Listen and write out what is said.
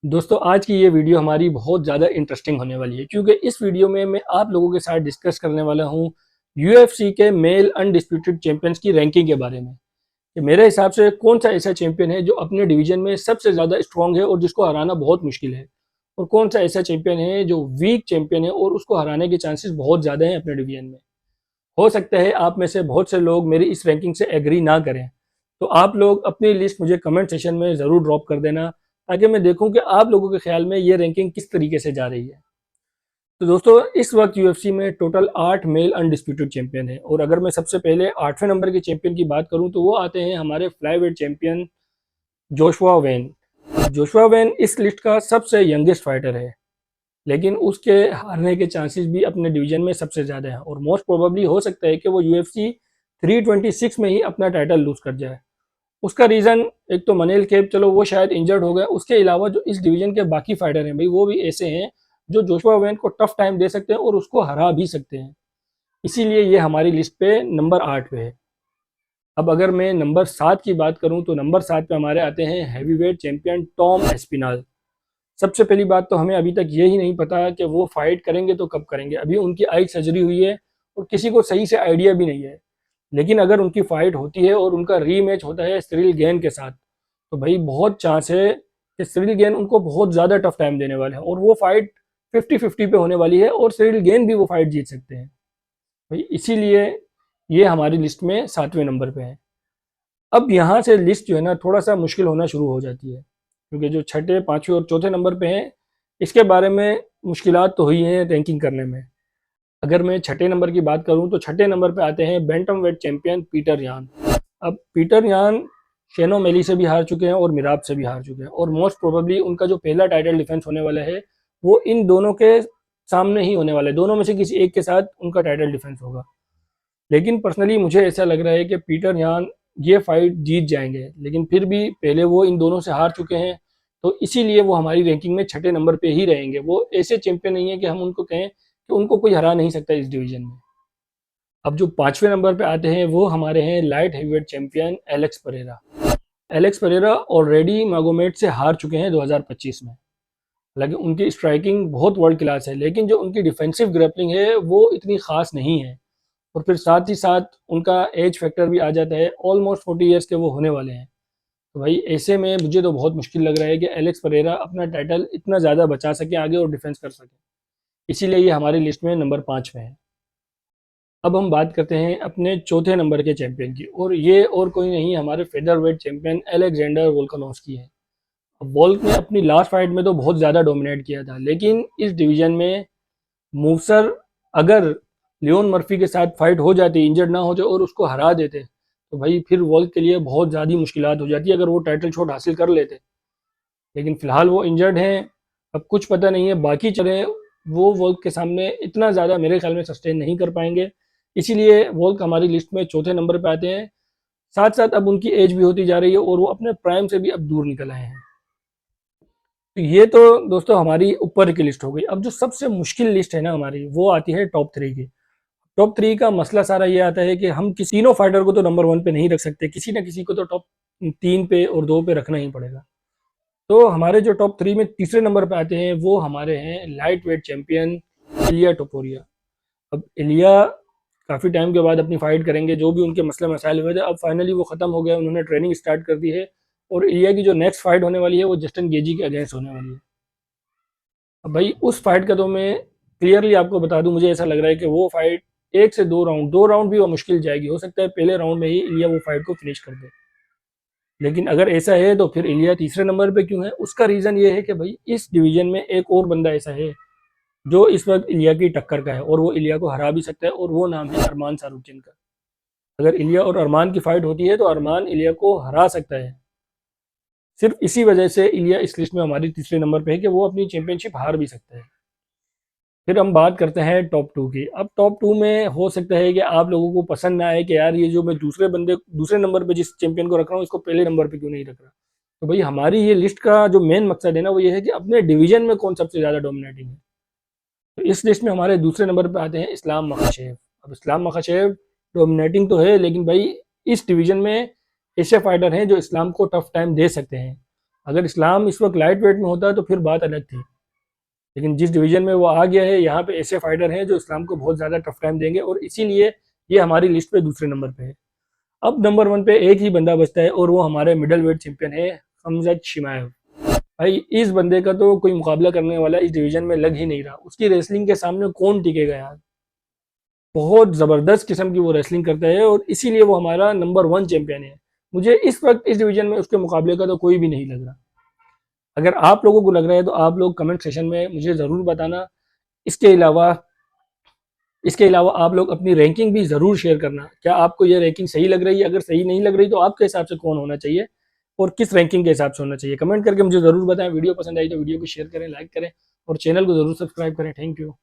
दोस्तों आज की ये वीडियो हमारी बहुत ज़्यादा इंटरेस्टिंग होने वाली है क्योंकि इस वीडियो में मैं आप लोगों के साथ डिस्कस करने वाला हूँ यूएफसी के मेल अनडिस्प्यूटेड चैंपियंस की रैंकिंग के बारे में कि मेरे हिसाब से कौन सा ऐसा चैंपियन है जो अपने डिवीजन में सबसे ज़्यादा स्ट्रांग है और जिसको हराना बहुत मुश्किल है, और कौन सा ऐसा चैंपियन है जो वीक चैंपियन है और उसको हराने के चांसेस बहुत ज़्यादा हैं अपने डिवीजन में। हो सकता है आप में से बहुत से लोग मेरी इस रैंकिंग से एग्री ना करें, तो आप लोग अपनी लिस्ट मुझे कमेंट सेशन में ज़रूर ड्रॉप कर देना ताकि मैं देखूं कि आप लोगों के ख्याल में ये रैंकिंग किस तरीके से जा रही है। तो दोस्तों इस वक्त यूएफसी में टोटल 8 मेल अनडिस्प्यूटेड चैंपियन है, और अगर मैं सबसे पहले 8वें नंबर के चैंपियन की बात करूं तो वो आते हैं हमारे flyweight champion Joshua when. Joshua when इस लिस्ट का सबसे यंगेस्ट फाइटर है, लेकिन उसके हारने के चांसेस भी अपने डिवीजन में सबसे ज़्यादा हैं और मोस्ट प्रोबेबली हो सकता है कि वो यूएफसी 326 में ही अपना टाइटल लूज कर जाए। उसका रीज़न एक तो मनेल केप, चलो वो शायद इंजर्ड हो गया, उसके अलावा जो इस डिवीजन के बाकी फाइटर हैं भाई वो भी ऐसे हैं जो जोशुआ वेन को टफ टाइम दे सकते हैं और उसको हरा भी सकते हैं। इसीलिए ये हमारी लिस्ट पे नंबर 8 पे है। अब अगर मैं नंबर 7 की बात करूं तो नंबर 7 पे हमारे आते हैं हैवीवेट चैंपियन टॉम एस्पिनाल। सबसे पहली बात तो हमें अभी तक यही नहीं पता कि वो फाइट करेंगे तो कब करेंगे। अभी उनकी आई सर्जरी हुई है और किसी को सही से आइडिया भी नहीं है। लेकिन अगर उनकी फाइट होती है और उनका रीमैच होता है सिरिल गेन के साथ, तो भाई बहुत चांस है कि सिरिल गेन उनको बहुत ज़्यादा टफ टाइम देने वाले हैं और वो फाइट 50-50 पे होने वाली है और सिरिल गेन भी वो फाइट जीत सकते हैं भाई। इसीलिए ये हमारी लिस्ट में 7वें नंबर पे है। अब यहाँ से लिस्ट जो है ना थोड़ा सा मुश्किल होना शुरू हो जाती है, क्योंकि जो छठे, पाँचवें और चौथे नंबर पे हैं इसके बारे में मुश्किलात तो हुई हैं रैंकिंग करने में। अगर मैं छठे नंबर की बात करूं तो छठे नंबर पे आते हैं बैंटम वेट चैंपियन पीटर यान। अब पीटर यान शेनो मेली से भी हार चुके हैं और मिराब से भी हार चुके हैं, और मोस्ट प्रोबेबली उनका जो पहला टाइटल डिफेंस होने वाला है वो इन दोनों के सामने ही होने वाला है। दोनों में से किसी एक के साथ उनका टाइटल डिफेंस होगा। लेकिन पर्सनली मुझे ऐसा लग रहा है कि पीटर यान ये फाइट जीत जाएंगे, लेकिन फिर भी पहले वो इन दोनों से हार चुके हैं, तो इसीलिए वो हमारी रैंकिंग में छठे नंबर पे ही रहेंगे। वो ऐसे चैंपियन नहीं है कि हम उनको कहें कि उनको कोई हरा नहीं सकता इस डिवीजन में। अब जो 5वें नंबर पे आते हैं वो हमारे हैं light heavyweight champion Alex Pereira. Alex Pereira already Magomed से हार चुके हैं 2025 में। हालांकि उनकी स्ट्राइकिंग बहुत वर्ल्ड क्लास है, लेकिन जो उनकी डिफेंसिव ग्रैपलिंग है वो इतनी खास नहीं है, और फिर साथ ही साथ उनका एज फैक्टर भी आ जाता है। ऑलमोस्ट 40 ईयर्स के वो होने वाले हैं। तो भाई ऐसे में मुझे तो बहुत मुश्किल लग रहा है कि एलेक्स परेरा अपना टाइटल इतना ज़्यादा बचा सके आगे और डिफेंस कर सके। इसीलिए ये हमारी लिस्ट में नंबर 5 में है। अब हम बात करते हैं अपने चौथे नंबर के चैंपियन की, और ये और कोई नहीं हमारे फेदरवेट चैंपियन अलेक्जेंडर वोल्कानोव्स्की है। अब वोल्क ने अपनी लास्ट फाइट में तो बहुत ज़्यादा डोमिनेट किया था, लेकिन इस डिवीजन में मूवसर अगर लियोन मर्फी के साथ फाइट हो जाती, इंजर्ड ना हो जाए और उसको हरा देते, तो भाई फिर वोल्क के लिए बहुत ज़्यादा मुश्किलात हो जाती अगर वो टाइटल शॉट हासिल कर लेते। लेकिन फिलहाल वो इंजर्ड हैं। अब कुछ पता नहीं है बाकी चले, वो वोल्क के सामने इतना ज़्यादा मेरे ख्याल में सस्टेन नहीं कर पाएंगे। इसीलिए वोल्क हमारी लिस्ट में चौथे नंबर पे आते हैं। साथ साथ अब उनकी एज भी होती जा रही है और वो अपने प्राइम से भी अब दूर निकल आए हैं। तो ये तो दोस्तों हमारी ऊपर की लिस्ट हो गई। अब जो सबसे मुश्किल लिस्ट है ना हमारी, वो आती है टॉप 3 की। टॉप 3 का मसला सारा ये आता है कि हम किसी तीनों फाइटर को तो नंबर 1 पे नहीं रख सकते, किसी ना किसी को तो टॉप 3 पे और 2 पे रखना ही पड़ेगा। तो हमारे जो टॉप 3 में तीसरे नंबर पे आते हैं वो हमारे हैं लाइट वेट चैंपियन इलिया टोपोरिया। अब इलिया काफ़ी टाइम के बाद अपनी फाइट करेंगे। जो भी उनके मसले मसाइल हुए थे अब फाइनली वो ख़त्म हो गए, उन्होंने ट्रेनिंग स्टार्ट कर दी है, और इलिया की जो नेक्स्ट फाइट होने वाली है वो जस्टिन गेजी के अगेंस्ट होने वाली है। अब भाई उस फाइट का तो मैं क्लियरली आपको बता दूं, मुझे ऐसा लग रहा है कि वो फाइट 1 से 2 राउंड, 2 राउंड भी वो मुश्किल जाएगी। हो सकता है पहले राउंड में ही इलिया वो फाइट को फिनिश कर दे। लेकिन अगर ऐसा है तो फिर इलिया तीसरे नंबर पे क्यों है? उसका रीज़न ये है कि भाई इस डिवीजन में एक और बंदा ऐसा है जो इस वक्त इलिया की टक्कर का है और वो इलिया को हरा भी सकता है, और वो नाम है अरमान सारूकिन का। अगर इलिया और अरमान की फाइट होती है तो अरमान इलिया को हरा सकता है। सिर्फ इसी वजह से इलिया इस लिस्ट में हमारी तीसरे नंबर पे है कि वो अपनी चैंपियनशिप हार भी सकता है। फिर हम बात करते हैं टॉप 2 की। अब टॉप 2 में हो सकता है कि आप लोगों को पसंद ना आए कि यार ये जो मैं दूसरे नंबर पे जिस चैंपियन को रख रहा हूँ इसको पहले नंबर पे क्यों नहीं रख रहा। तो भाई हमारी ये लिस्ट का जो मेन मकसद है ना वो ये है कि अपने डिवीजन में कौन सबसे ज़्यादा डोमिनेटिंग है। तो इस लिस्ट में हमारे दूसरे नंबर पे आते हैं इस्लाम मखाशेव। अब इस्लाम मखाशेव डोमिनेटिंग तो है, लेकिन भाई इस डिवीजन में ऐसे फाइटर हैं जो इस्लाम को टफ टाइम दे सकते हैं। अगर इस्लाम इस वक्त लाइट वेट में होता तो फिर बात अलग थी, लेकिन जिस डिवीजन में वो आ गया है, यहाँ पे ऐसे फाइटर हैं जो इस्लाम को बहुत ज़्यादा टफ टाइम देंगे, और इसीलिए ये हमारी लिस्ट पे दूसरे नंबर पे है। अब नंबर 1 पे एक ही बंदा बचता है, और वो हमारे मिडल वेट चैंपियन है हमजा शिमाएव। भाई इस बंदे का तो कोई मुकाबला करने वाला इस डिवीजन में लग ही नहीं रहा, उसकी रेसलिंग के सामने कौन टिकेगा यार। बहुत ज़बरदस्त किस्म की वो रेसलिंग करता है, और इसीलिए वो हमारा नंबर 1 चैंपियन है। मुझे इस वक्त इस डिवीजन में उसके मुकाबले का तो कोई भी नहीं लग रहा। अगर आप लोगों को लग रहा है तो आप लोग कमेंट सेशन में मुझे ज़रूर बताना। इसके अलावा इसके अलावा आप लोग अपनी रैंकिंग भी ज़रूर शेयर करना। क्या आपको ये रैंकिंग सही लग रही है? अगर सही नहीं लग रही तो आपके हिसाब से कौन होना चाहिए और किस रैंकिंग के हिसाब से होना चाहिए, कमेंट करके मुझे ज़रूर बताएं। वीडियो पसंद आई तो वीडियो को शेयर करें, लाइक करें, और चैनल को ज़रूर सब्सक्राइब करें। Thank you.